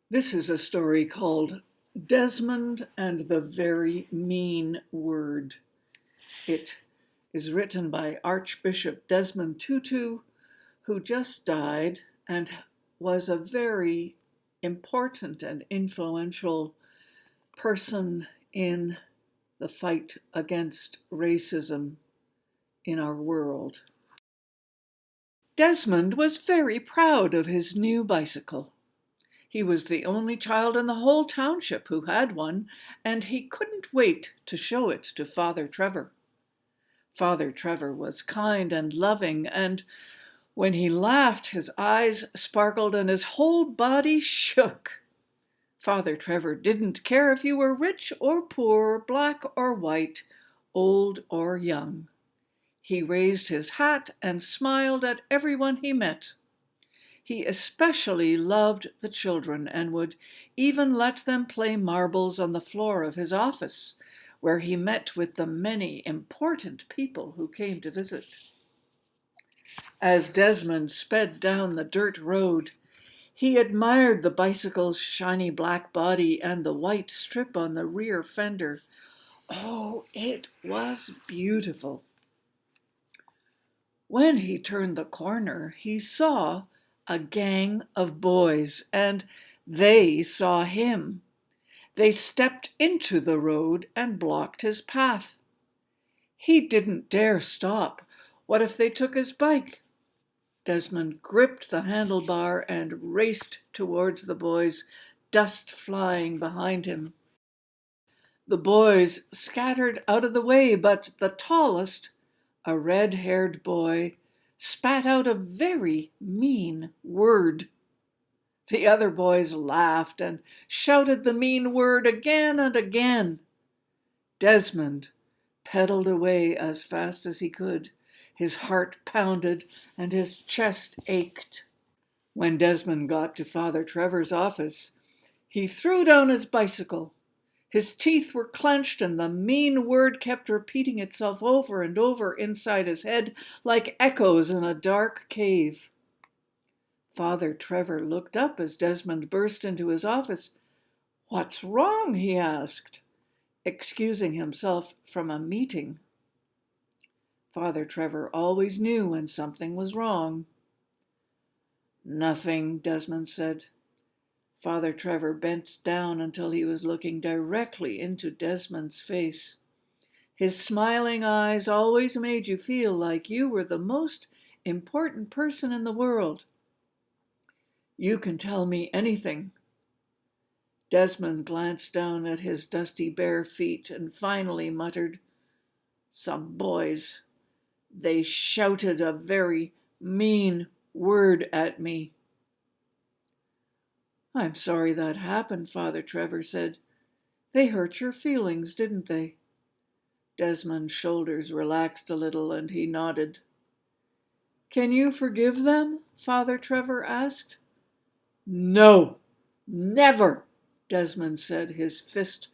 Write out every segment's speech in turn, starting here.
This is a story called Desmond and the Very Mean Word. It is written by Archbishop Desmond Tutu, who just died and was a very important and influential person in the fight against racism in our world. Desmond was very proud of his new bicycle. He was the only child in the whole township who had one, and he couldn't wait to show it to Father Trevor. Father Trevor was kind and loving, and when he laughed, his eyes sparkled and his whole body shook. Father Trevor didn't care if you were rich or poor, black or white, old or young. He raised his hat and smiled at everyone he met. He especially loved the children and would even let them play marbles on the floor of his office, where he met with the many important people who came to visit. As Desmond sped down the dirt road, he admired the bicycle's shiny black body and the white strip on the rear fender. Oh, it was beautiful. When he turned the corner, he saw a gang of boys, and they saw him. They stepped into the road and blocked his path. He didn't dare stop. What if they took his bike? Desmond gripped the handlebar and raced towards the boys, dust flying behind him. The boys scattered out of the way, but the tallest, a red-haired boy, spat out a very mean word. The other boys laughed and shouted the mean word again and again. Desmond pedaled away as fast as he could. His heart pounded and his chest ached. When Desmond got to Father Trevor's office, he threw down his bicycle. His teeth were clenched and the mean word kept repeating itself over and over inside his head like echoes in a dark cave. Father Trevor looked up as Desmond burst into his office. "What's wrong?" he asked, excusing himself from a meeting. Father Trevor always knew when something was wrong. "Nothing," Desmond said. Father Trevor bent down until he was looking directly into Desmond's face. His smiling eyes always made you feel like you were the most important person in the world. "You can tell me anything." Desmond glanced down at his dusty bare feet and finally muttered, "Some boys. They shouted a very mean word at me." "I'm sorry that happened," Father Trevor said. "They hurt your feelings, didn't they?" Desmond's shoulders relaxed a little and he nodded. "Can you forgive them?" Father Trevor asked. "No, never," Desmond said, his fist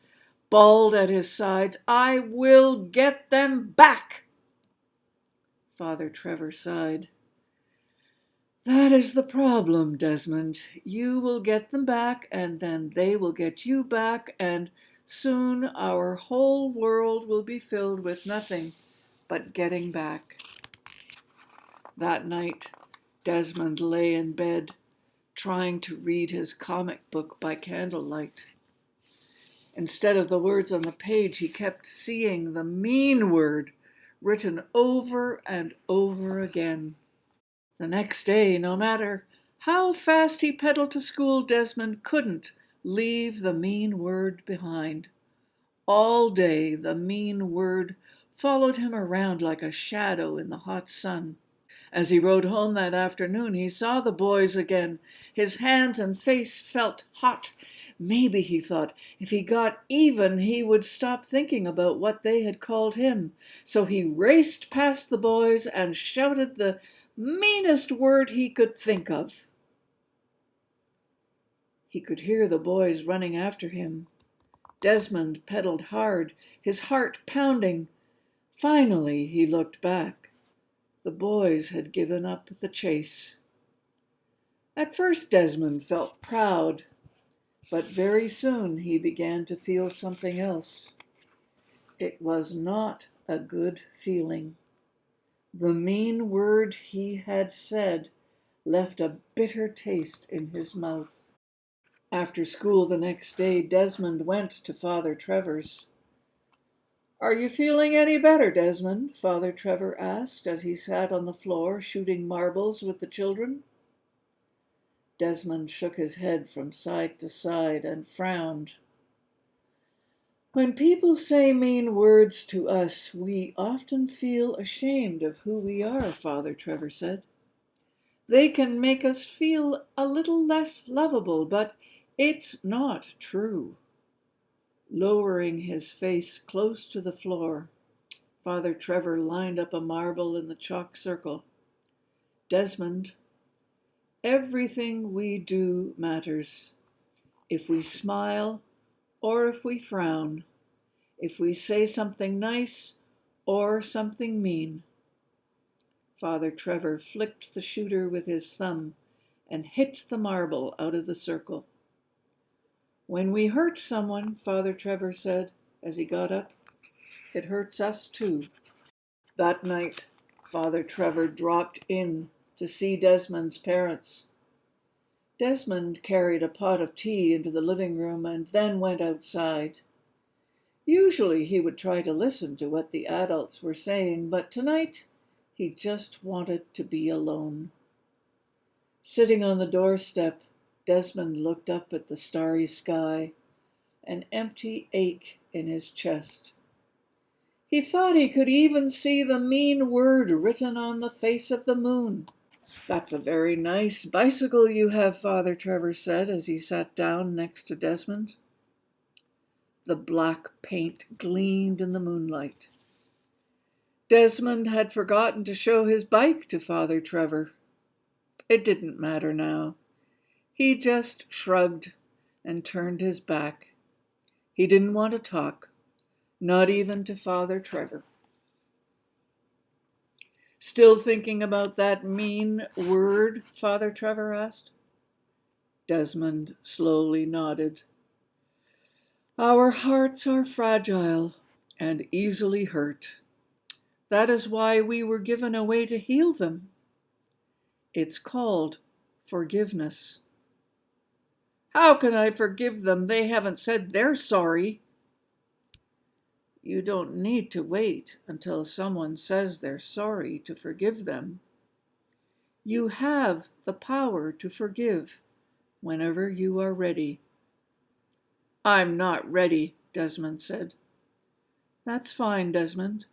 balled at his sides. "I will get them back." Father Trevor sighed. "That is the problem, Desmond. You will get them back, and then they will get you back, and soon our whole world will be filled with nothing but getting back." That night, Desmond lay in bed, trying to read his comic book by candlelight. Instead of the words on the page, he kept seeing the mean word written over and over again. The next day, no matter how fast he pedaled to school, Desmond couldn't leave the mean word behind. All day, the mean word followed him around like a shadow in the hot sun. As he rode home that afternoon, he saw the boys again. His hands and face felt hot. Maybe, he thought, if he got even, he would stop thinking about what they had called him. So he raced past the boys and shouted the meanest word he could think of. He could hear the boys running after him. Desmond pedaled hard, his heart pounding. Finally, he looked back. The boys had given up the chase. At first, Desmond felt proud. But very soon he began to feel something else. It was not a good feeling. The mean word he had said left a bitter taste in his mouth. After school the next day, Desmond went to Father Trevor's. "Are you feeling any better, Desmond?" Father Trevor asked as he sat on the floor shooting marbles with the children. Desmond shook his head from side to side and frowned. "When people say mean words to us, we often feel ashamed of who we are," Father Trevor said. "They can make us feel a little less lovable, but it's not true." Lowering his face close to the floor, Father Trevor lined up a marble in the chalk circle. "Desmond, everything we do matters. If we smile or if we frown, if we say something nice or something mean." Father Trevor flicked the shooter with his thumb and hit the marble out of the circle. "When we hurt someone," Father Trevor said as he got up, "it hurts us too." That night, Father Trevor dropped in to see Desmond's parents. Desmond carried a pot of tea into the living room and then went outside. Usually he would try to listen to what the adults were saying, but tonight he just wanted to be alone. Sitting on the doorstep, Desmond looked up at the starry sky, an empty ache in his chest. He thought he could even see the mean word written on the face of the moon. "That's a very nice bicycle you have," Father Trevor said as he sat down next to Desmond. The black paint gleamed in the moonlight. Desmond had forgotten to show his bike to Father Trevor. It didn't matter now. He just shrugged and turned his back. He didn't want to talk, not even to Father Trevor. "Still thinking about that mean word?" Father Trevor asked. Desmond slowly nodded. "Our hearts are fragile and easily hurt. That is why we were given a way to heal them. It's called forgiveness." "How can I forgive them? They haven't said they're sorry." "You don't need to wait until someone says they're sorry to forgive them. You have the power to forgive whenever you are ready." "I'm not ready," Desmond said. "That's fine, Desmond.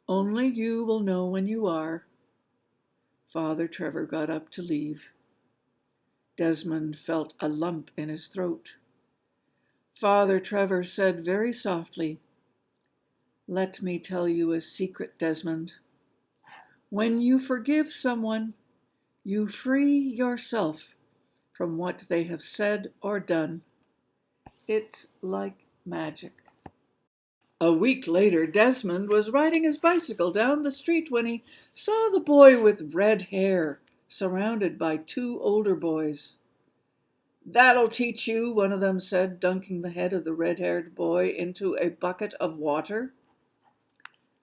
Only you will know when you are." Father Trevor got up to leave. Desmond felt a lump in his throat. Father Trevor said very softly, "Let me tell you a secret, Desmond. When you forgive someone, you free yourself from what they have said or done. It's like magic." A week later, Desmond was riding his bicycle down the street when he saw the boy with red hair surrounded by two older boys. "That'll teach you," one of them said, dunking the head of the red-haired boy into a bucket of water.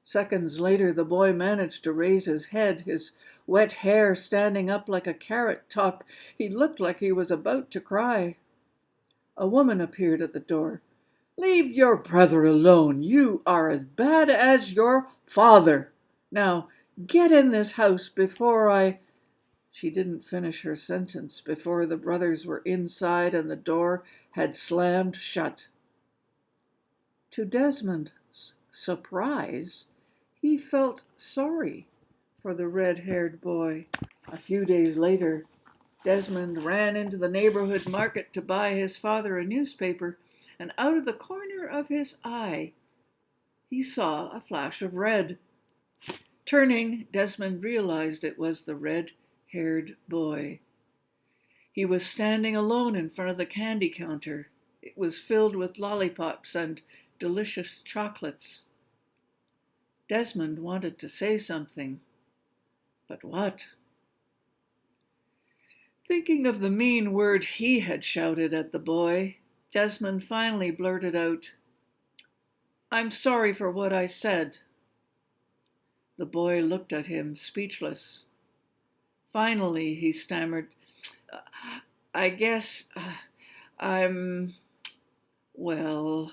Seconds later, the boy managed to raise his head, his wet hair standing up like a carrot top. He looked like he was about to cry. A woman appeared at the door. "Leave your brother alone. You are as bad as your father. Now, get in this house before I—" She didn't finish her sentence before the brothers were inside and the door had slammed shut. To Desmond's surprise, he felt sorry for the red-haired boy. A few days later, Desmond ran into the neighborhood market to buy his father a newspaper, and out of the corner of his eye, he saw a flash of red. Turning, Desmond realized it was the red-haired boy. He was standing alone in front of the candy counter. It was filled with lollipops and delicious chocolates. Desmond wanted to say something, but what? Thinking of the mean word he had shouted at the boy, Desmond finally blurted out, "I'm sorry for what I said." The boy looked at him, speechless. Finally, he stammered, "I guess I'm, well."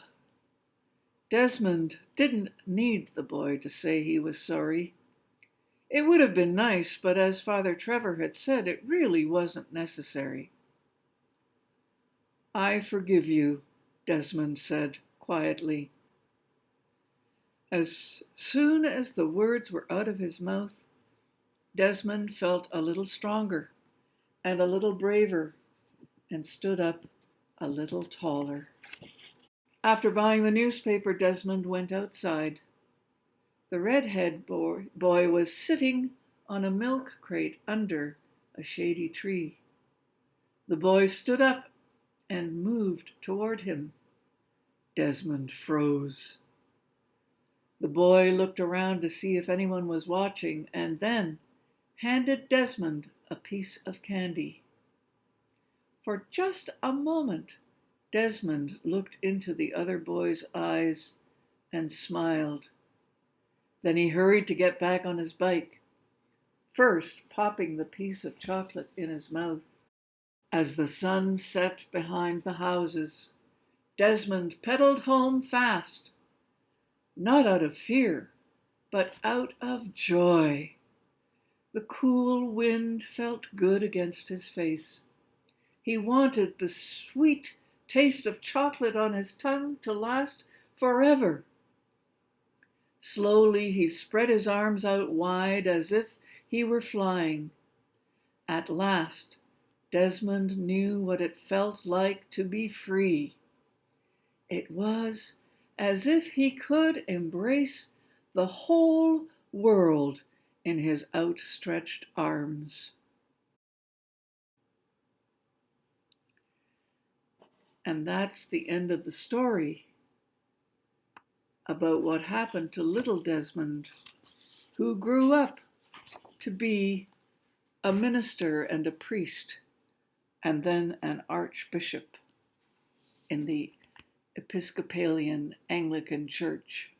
Desmond didn't need the boy to say he was sorry. It would have been nice, but as Father Trevor had said, it really wasn't necessary. "I forgive you," Desmond said quietly. As soon as the words were out of his mouth, Desmond felt a little stronger and a little braver and stood up a little taller. After buying the newspaper, Desmond went outside. The redhead boy was sitting on a milk crate under a shady tree. The boy stood up and moved toward him. Desmond froze. The boy looked around to see if anyone was watching and then handed Desmond a piece of candy. For just a moment, Desmond looked into the other boy's eyes and smiled. Then he hurried to get back on his bike, first popping the piece of chocolate in his mouth. As the sun set behind the houses, Desmond pedaled home fast, not out of fear, but out of joy. The cool wind felt good against his face. He wanted the sweet taste of chocolate on his tongue to last forever. Slowly he spread his arms out wide as if he were flying. At last, Desmond knew what it felt like to be free. It was as if he could embrace the whole world in his outstretched arms. And that's the end of the story about what happened to little Desmond, who grew up to be a minister and a priest, and then an archbishop in the Episcopalian Anglican Church.